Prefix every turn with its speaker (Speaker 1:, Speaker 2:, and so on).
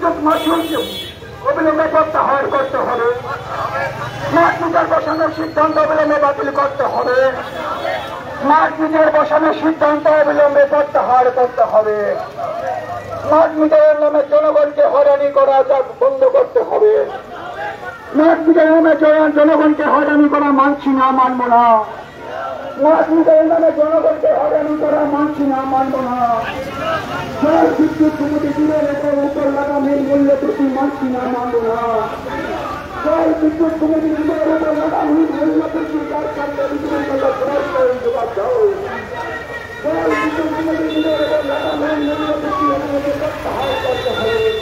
Speaker 1: বিদ্যুৎ মাশুল অবিলম্বে প্রত্যাহার করতে হবে। স্মার্ট মিটার বসানোর সিদ্ধান্ত অবিলম্বে বাতিল করতে হবে। স্মার্ট মিটার বসানোর সিদ্ধান্ত অবিলম্বে প্রত্যাহার করতে হবে। স্মার্ট মিটারের নামে জনগণকে হয়রানি করা বন্ধ করতে হবে। স্মার্ট মিটারের নামে জনগণকে হয়রানি করা মানছি না, মানব না। স্মার্ট মিটারের নামে জনগণকে হয়রানি করা মানছি না, মানব না। বিদ্যুৎ কমিটি দিনের উপর লাগামহীন মূল্য প্রতি মানছি না, মানব না। বিদ্যুৎ কমিটি দিনের উপর লাগামহীন মূল্য প্রতি বিদ্যুৎ কমিটি দিনের উপর লাগামহীন মূল্য প্রতি প্রত্যাহার করতে হবে।